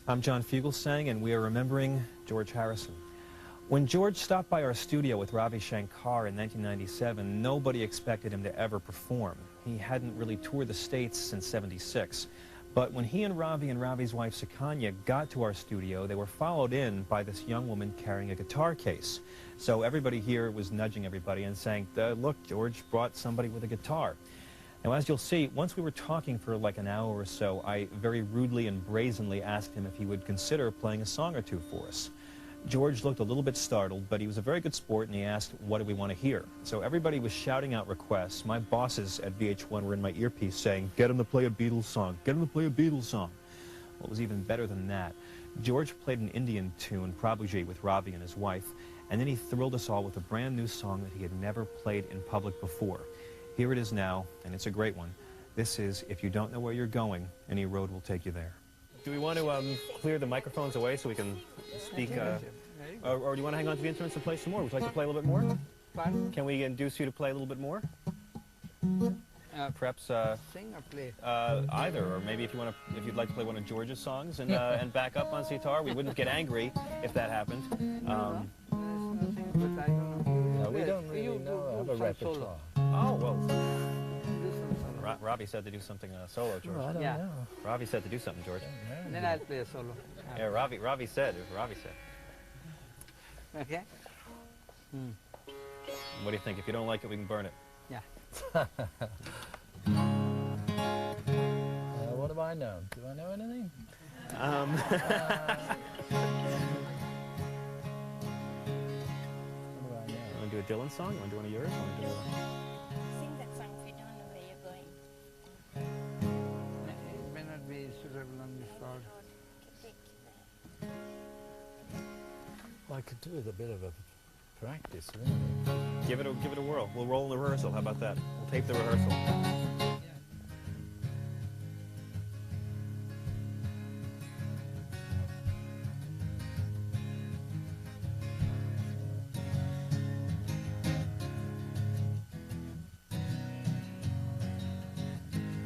I'm John Fugelsang, and we are remembering George Harrison. When George stopped by our studio with Ravi Shankar in 1997, nobody expected him to ever perform. He hadn't really toured the States since '76. But when he and Ravi's wife Sukanya got to our studio, they were followed in by this young woman carrying a guitar case. So everybody here was nudging everybody and saying, look, George brought somebody with a guitar. Now, as you'll see, once we were talking for like an hour or so, I very rudely and brazenly asked him if he would consider playing a song or two for us. George looked a little bit startled, but he was a very good sport, and he asked, what do we want to hear? So everybody was shouting out requests. My bosses at VH1 were in my earpiece saying, get him to play a Beatles song, get him to play a Beatles song. Well, it was even better than that. George played an Indian tune, Prabhuji, with Ravi and his wife, and then he thrilled us all with a brand new song that he had never played in public before. Here it is now, and it's a great one. This is If You Don't Know Where You're Going, Any Road Will Take You There. Do we want to clear the microphones away so we can speak, or do you want to hang on to the instruments and play some more? Would you like to play a little bit more? Fun. Can we induce you to play a little bit more? Perhaps sing or play? Either, or maybe if you'd like to play one of George's songs and and back up on sitar, we wouldn't get angry if that happened. We don't really know of a repertoire. Oh well. Ravi said to do something solo, George. Oh, I don't know. Ravi said to do something, George. Then I'll play a solo. Yeah, Ravi said. Okay. What do you think? If you don't like it, we can burn it. Yeah. What do I know? Do I know anything? You want to do a Dylan song? You want to do one of yours? Sing that song if you don't know where you're going. It may not be suitable on this floor. Well, I could do with a bit of a practice, really. Give it a whirl. We'll roll in the rehearsal. How about that? We'll tape the rehearsal.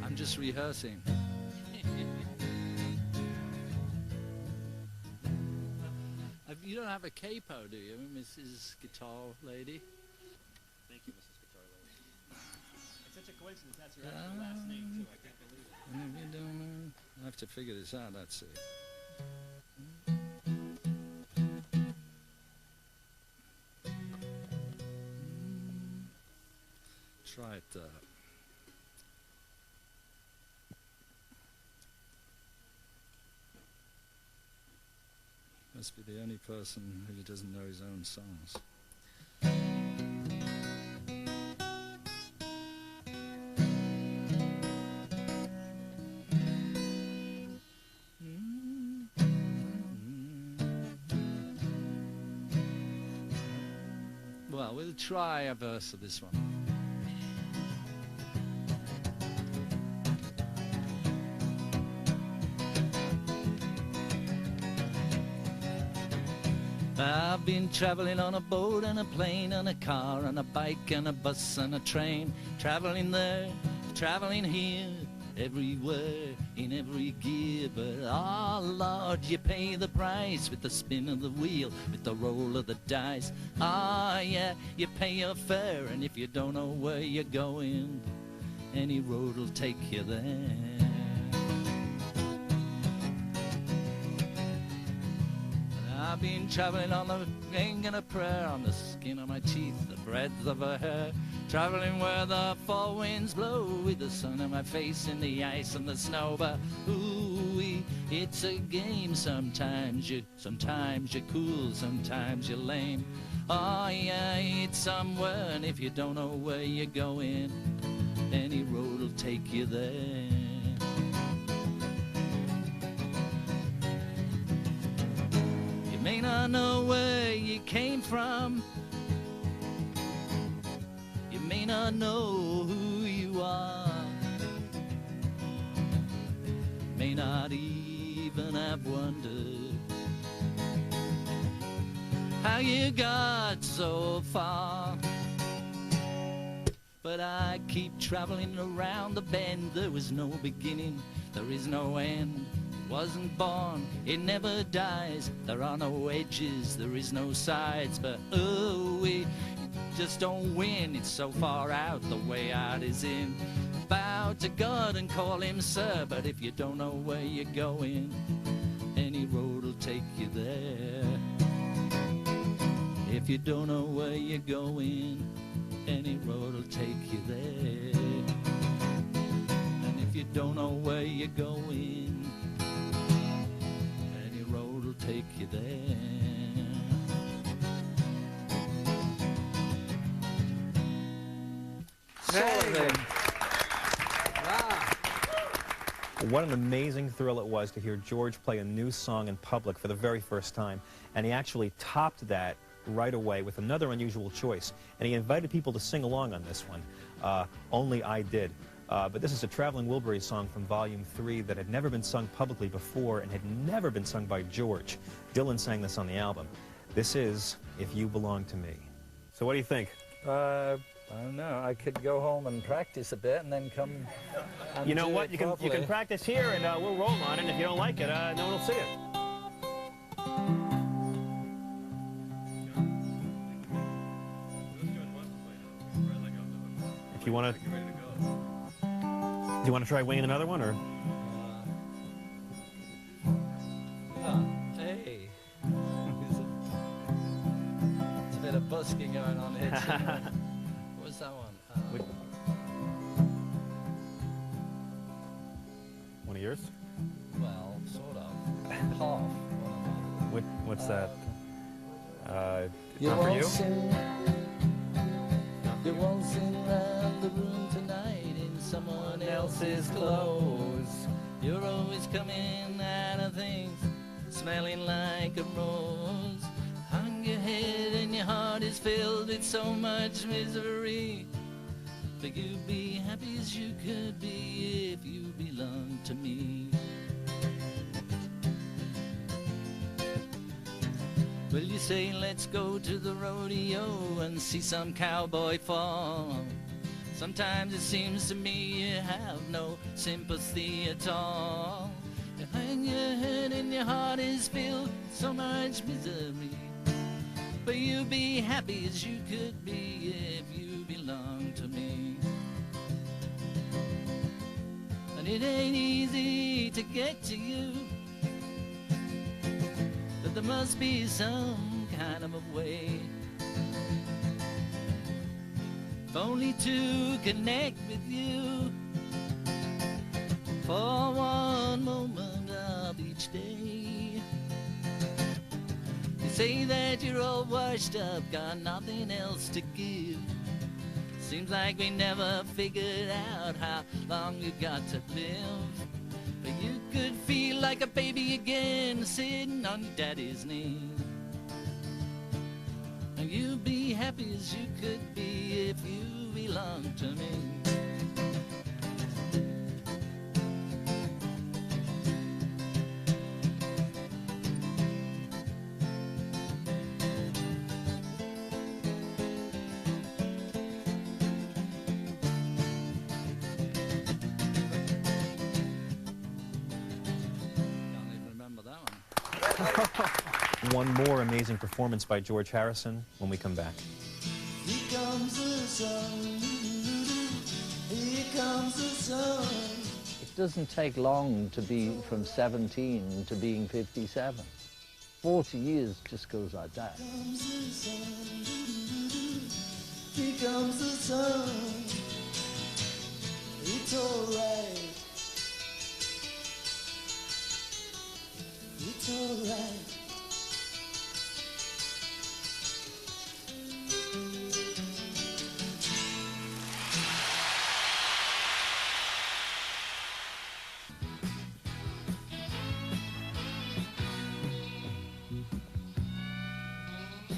I'm just rehearsing. You don't have a capo, do you, Mrs. Guitar Lady? Thank you, Mrs. Guitar Lady. It's such a coincidence. That's your actual last name, too. I can't believe it. I have to figure this out, let's see. Try it. Must be the only person who doesn't know his own songs. Well, we'll try a verse of this one. I've been traveling on a boat and a plane and a car and a bike and a bus and a train, traveling there, traveling here, everywhere, in every gear. But oh Lord, you pay the price with the spin of the wheel, with the roll of the dice. Ah yeah, you pay your fare, and if you don't know where you're going, any road will take you there. I've been traveling on the wing and a prayer, on the skin of my teeth, the breadth of her hair, traveling where the fall winds blow, with the sun on my face and the ice and the snow. But ooh, it's a game. Sometimes you're cool, sometimes you're lame. Oh yeah, it's somewhere, and if you don't know where you're going, any road will take you there. You may not know where you came from, you may not know who you are, may not even have wondered how you got so far. But I keep traveling around the bend. There was no beginning, there is no end. wasn't born, it never dies. There are no edges, there is no sides, but oh, we just don't win. It's so far out, the way out is in. Bow to God and call him sir, but if you don't know where you're going, any road will take you there. If you don't know where you're going, any road will take you there. And if you don't know where you're going, any road will take you there. What an amazing thrill it was to hear George play a new song in public for the very first time. And he actually topped that right away with another unusual choice. And he invited people to sing along on this one. Only I Did. But this is a Traveling Wilburys song from Volume 3 that had never been sung publicly before and had never been sung by George. Dylan sang this on the album. This is If You Belong to Me. So what do you think? I don't know. I could go home and practice a bit and then come and You know do what? it You can properly. practice here and we'll roll on it. And if you don't like it, no one will see it. If you want to... Do you want to try winging another one, or...? Hey. It's a bit of busking going on here too. What's that one? One of yours? Well, sort of. Half. What's that? You're Not for you? You're waltzing around the room tonight in someone else's clothes. You're always coming out of things smelling like a rose. Hung your head and your heart is filled with so much misery. But you'd be happy as you could be if you belonged to me. Well, you say, let's go to the rodeo and see some cowboy fall. Sometimes it seems to me you have no sympathy at all. You hang your head and your heart is filled with so much misery. But you'd be happy as you could be if you belonged to me. And it ain't easy to get to you, but there must be some kind of a way, if only to connect with you for one moment of each day. You say that you're all washed up, got nothing else to give. Seems like we never figured out how long you got to live. But you could feel like a baby again, sitting on your daddy's knee. And you'd be happy as you could be if you belonged to me. One more amazing performance by George Harrison when we come back. Here comes the sun, here comes the sun. It doesn't take long to be from 17 to being 57. 40 years just goes like that. Here comes the sun. It's alright. It's alright.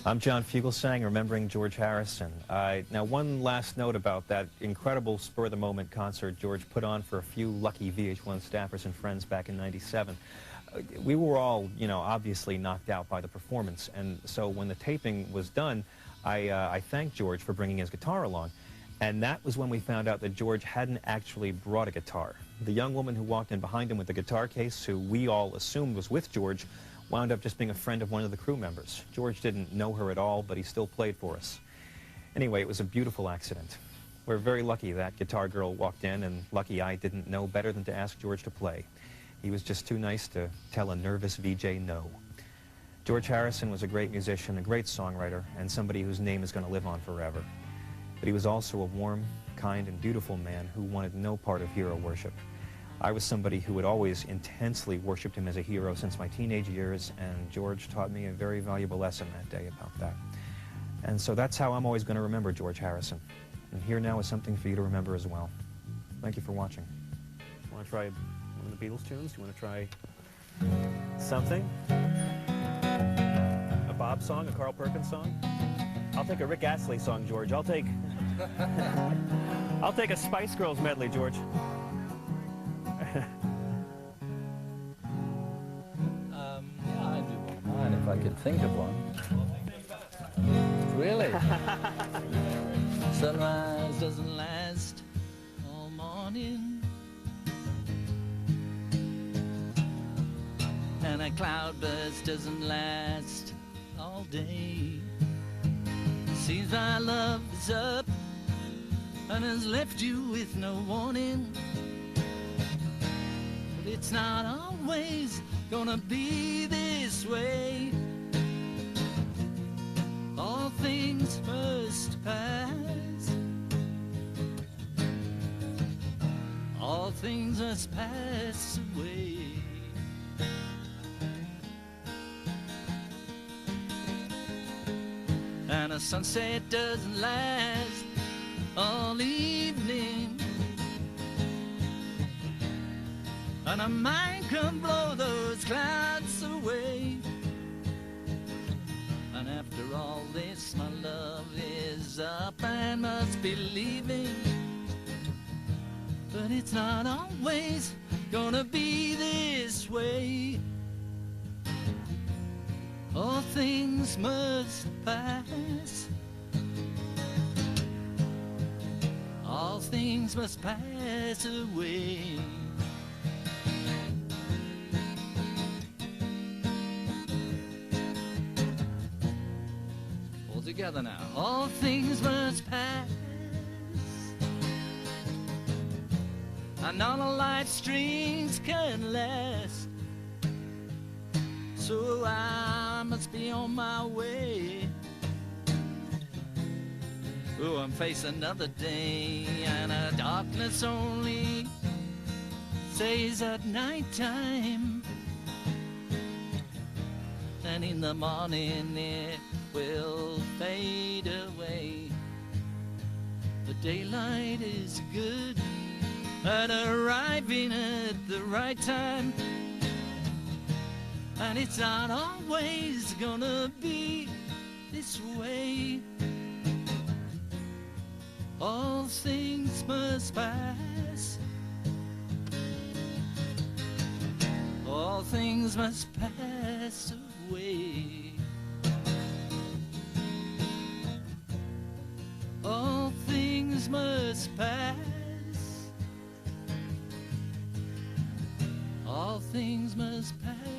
I'm John Fugelsang, remembering George Harrison. Now, one last note about that incredible spur-of-the-moment concert George put on for a few lucky VH1 staffers and friends back in '97. We were all, obviously knocked out by the performance, and so when the taping was done, I thanked George for bringing his guitar along. And that was when we found out that George hadn't actually brought a guitar. The young woman who walked in behind him with the guitar case, who we all assumed was with George, wound up just being a friend of one of the crew members. George didn't know her at all, but he still played for us. Anyway, it was a beautiful accident. We're very lucky that guitar girl walked in, and lucky I didn't know better than to ask George to play. He was just too nice to tell a nervous VJ no. George Harrison was a great musician, a great songwriter, and somebody whose name is going to live on forever. But he was also a warm, kind, and beautiful man who wanted no part of hero worship. I was somebody who had always intensely worshipped him as a hero since my teenage years, and George taught me a very valuable lesson that day about that. And so that's how I'm always going to remember George Harrison. And here now is something for you to remember as well. Thank you for watching. Want to try one of the Beatles tunes? Do you want to try something? A Bob song, a Carl Perkins song? I'll take a Rick Astley song, George. I'll take a Spice Girls medley, George. Yeah, I do mind if I could think of one. Really? Sunrise doesn't last all morning, and a cloudburst doesn't last all day. Seems my love is up and has left you with no warning, but it's not always gonna be this way. All things must pass. All things must pass away. And a sunset doesn't last all evening, and a mind can blow those clouds away. And after all this, my love is up and must be leaving, but it's not always gonna be this way. All things must pass. All things must pass away. All together now. All things must pass, and none of life's strings can last. So I must be on my way. Oh, I'm facing another day, and a darkness only stays at nighttime, and in the morning it will fade away. The daylight is good at arriving at the right time, and it's not always gonna be this way. All things must pass. All things must pass away. All things must pass. All things must pass.